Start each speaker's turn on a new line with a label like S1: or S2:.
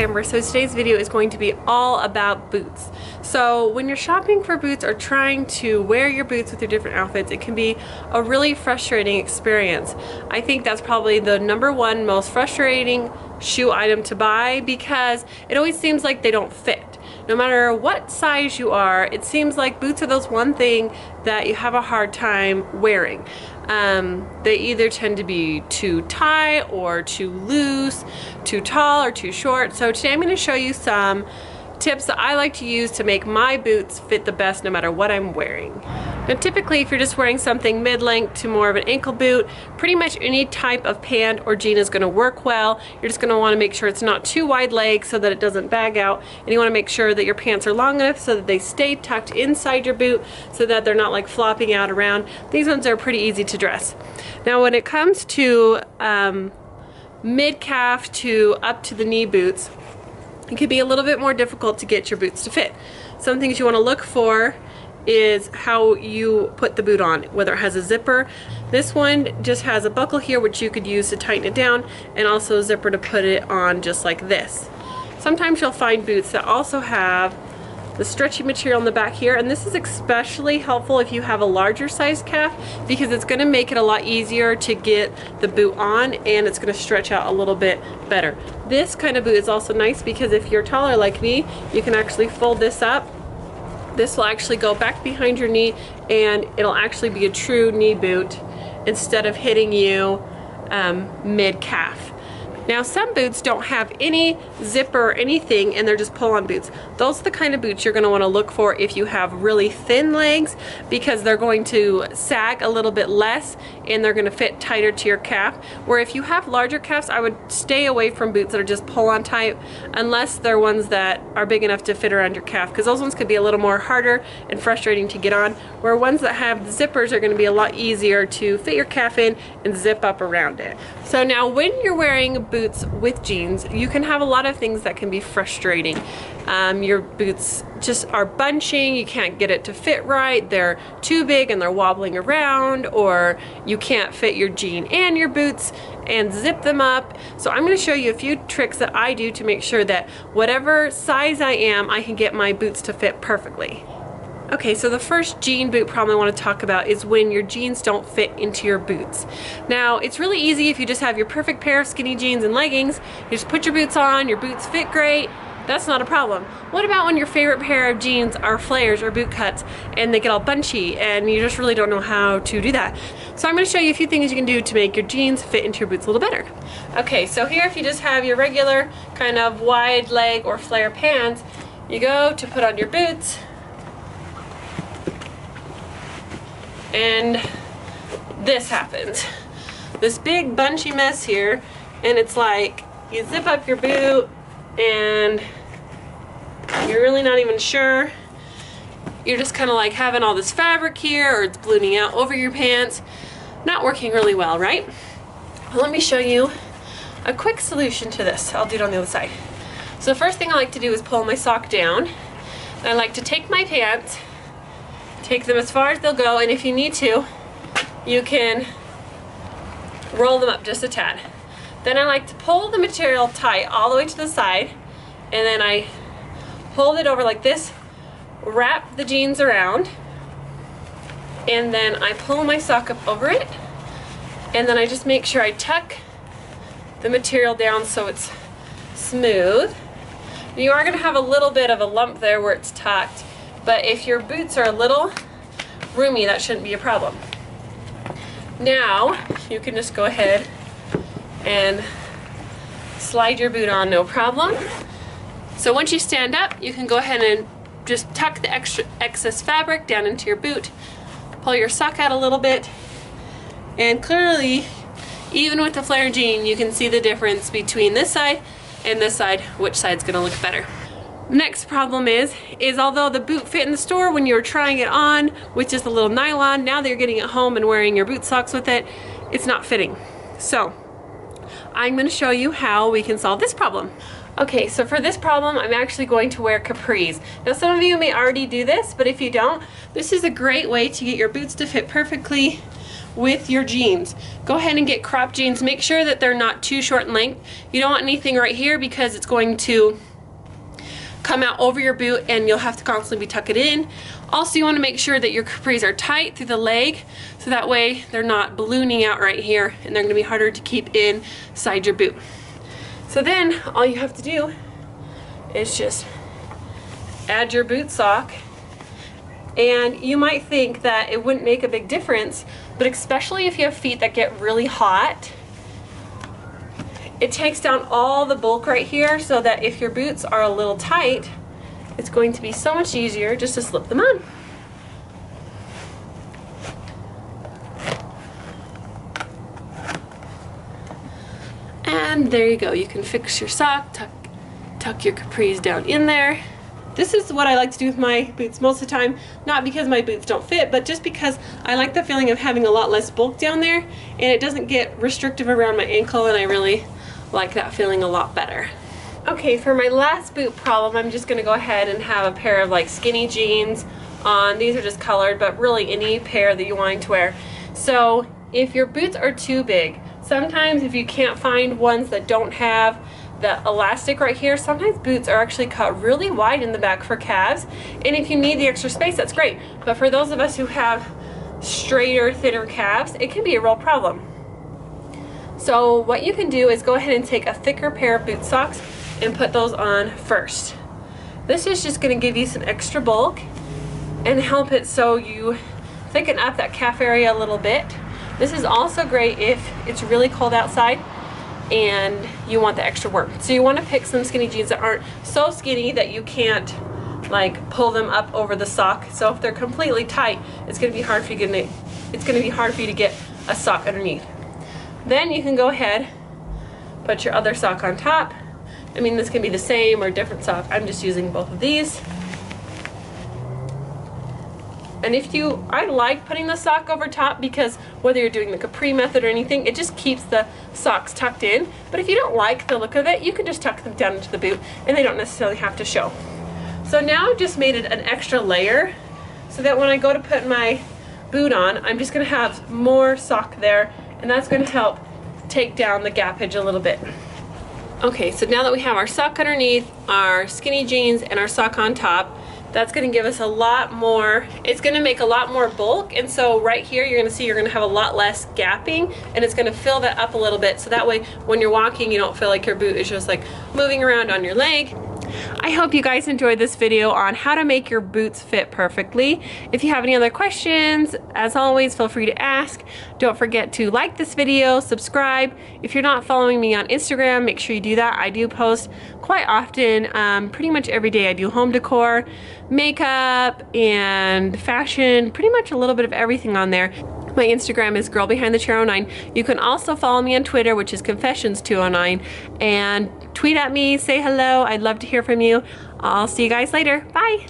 S1: Amber. So today's video is going to be all about boots. So when you're shopping for boots or trying to wear your boots with your different outfits, it can be a really frustrating experience. I think that's probably the #1 most frustrating shoe item to buy because it always seems like they don't fit. No matter what size you are, it seems like boots are those one thing that you have a hard time wearing. They either tend to be too tight or too loose, too tall or too short. So today I'm going to show you some tips that I like to use to make my boots fit the best no matter what I'm wearing. Now typically if you're just wearing something mid-length to more of an ankle boot, pretty much any type of pant or jean is going to work well. You're just going to want to make sure it's not too wide legs so that it doesn't bag out, and you want to make sure that your pants are long enough so that they stay tucked inside your boot so that they're not like flopping out around. These ones are pretty easy to dress. Now when it comes to mid-calf to up to the knee boots, it can be a little bit more difficult to get your boots to fit. Some things you want to look for is how you put the boot on, whether it has a zipper. This one just has a buckle here which you could use to tighten it down, and also a zipper to put it on just like this. Sometimes you'll find boots that also have the stretchy material on the back here, and this is especially helpful if you have a larger size calf because it's going to make it a lot easier to get the boot on, and it's going to stretch out a little bit better. This kind of boot is also nice because if you're taller like me, you can actually fold this up. This will actually go back behind your knee and it'll actually be a true knee boot instead of hitting you mid-calf. Now some boots don't have any zipper or anything and they're just pull-on boots. Those are the kind of boots you're going to want to look for if you have really thin legs because they're going to sag a little bit less and they're going to fit tighter to your calf. Where if you have larger calves, I would stay away from boots that are just pull-on type unless they're ones that are big enough to fit around your calf, because those ones could be a little more harder and frustrating to get on, where ones that have zippers are going to be a lot easier to fit your calf in and zip up around it. So now when you're wearing boots with jeans, you can have a lot of things that can be frustrating. Your boots just are bunching, you can't get it to fit right, they're too big and they're wobbling around, or you can't fit your jean and your boots and zip them up. So I'm going to show you a few tricks that I do to make sure that whatever size I am, I can get my boots to fit perfectly. Okay, so the first jean boot problem I want to talk about is when your jeans don't fit into your boots. Now, it's really easy if you just have your perfect pair of skinny jeans and leggings. You just put your boots on, your boots fit great. That's not a problem. What about when your favorite pair of jeans are flares or boot cuts and they get all bunchy and you just really don't know how to do that? So I'm going to show you a few things you can do to make your jeans fit into your boots a little better. Okay, so here if you just have your regular kind of wide leg or flare pants, you go to put on your boots, and this happens. This big bunchy mess here, and it's like you zip up your boot and you're really not even sure. You're just kind of like having all this fabric here, or it's ballooning out over your pants. Not working really well, right? Well, let me show you a quick solution to this. I'll do it on the other side. So the first thing I like to do is pull my sock down. And I like to take my pants, take them as far as they'll go, and if you need to, you can roll them up just a tad. Then I like to pull the material tight all the way to the side, and then I hold it over like this, wrap the jeans around, and then I pull my sock up over it, and then I just make sure I tuck the material down so it's smooth. You are going to have a little bit of a lump there where it's tucked, but if your boots are a little roomy, that shouldn't be a problem. Now you can just go ahead and slide your boot on, no problem. So once you stand up, you can go ahead and just tuck the excess fabric down into your boot, pull your sock out a little bit, and clearly, even with the flare jean, you can see the difference between this side and this side, which side's gonna look better. Next problem is although the boot fit in the store when you were trying it on with just a little nylon, now that you're getting it home and wearing your boot socks with it, it's not fitting. So I'm going to show you how we can solve this problem. Okay, so for this problem, I'm actually going to wear capris. Now some of you may already do this, but if you don't, this is a great way to get your boots to fit perfectly with your jeans. Go ahead and get crop jeans. Make sure that they're not too short in length. You don't want anything right here because it's going to come out over your boot and you'll have to constantly be tucking it in. Also, you want to make sure that your capris are tight through the leg so that way they're not ballooning out right here and they're going to be harder to keep inside your boot. So then all you have to do is just add your boot sock. And you might think that it wouldn't make a big difference, but especially if you have feet that get really hot, it takes down all the bulk right here so that if your boots are a little tight, it's going to be so much easier just to slip them on. And there you go. You can fix your sock, tuck your capris down in there. This is what I like to do with my boots most of the time, not because my boots don't fit, but just because I like the feeling of having a lot less bulk down there and it doesn't get restrictive around my ankle, and I really like that feeling a lot better. Okay, for my last boot problem, I'm just gonna go ahead and have a pair of like skinny jeans on. These are just colored, but really any pair that you're wanting to wear. So if your boots are too big, sometimes if you can't find ones that don't have the elastic right here, sometimes boots are actually cut really wide in the back for calves, and if you need the extra space, that's great. But for those of us who have straighter, thinner calves, it can be a real problem. So what you can do is go ahead and take a thicker pair of boot socks and put those on first. This is just going to give you some extra bulk and help it so you thicken up that calf area a little bit. This is also great if it's really cold outside and you want the extra warmth. So you want to pick some skinny jeans that aren't so skinny that you can't like pull them up over the sock. So if they're completely tight, it's going to be hard for you to get a sock underneath. Then you can go ahead, put your other sock on top. I mean, this can be the same or different sock. I'm just using both of these. And I like putting the sock over top because whether you're doing the capri method or anything, it just keeps the socks tucked in. But if you don't like the look of it, you can just tuck them down into the boot and they don't necessarily have to show. So now I've just made it an extra layer so that when I go to put my boot on, I'm just gonna have more sock there, and that's gonna help take down the gappage a little bit. Okay, so now that we have our sock underneath, our skinny jeans, and our sock on top, that's going to give us a lot more, it's going to make a lot more bulk, and so right here you're going to see you're going to have a lot less gapping, and it's going to fill that up a little bit so that way when you're walking you don't feel like your boot is just like moving around on your leg. I hope you guys enjoyed this video on how to make your boots fit perfectly. If you have any other questions, as always, feel free to ask. Don't forget to like this video, subscribe. If you're not following me on Instagram, make sure you do that. I do post quite often, pretty much every day. I do home decor, makeup, and fashion, pretty much a little bit of everything on there. My Instagram is girlbehindthechair09. You can also follow me on Twitter, which is confessions209, and tweet at me, say hello. I'd love to hear from you. I'll see you guys later. Bye.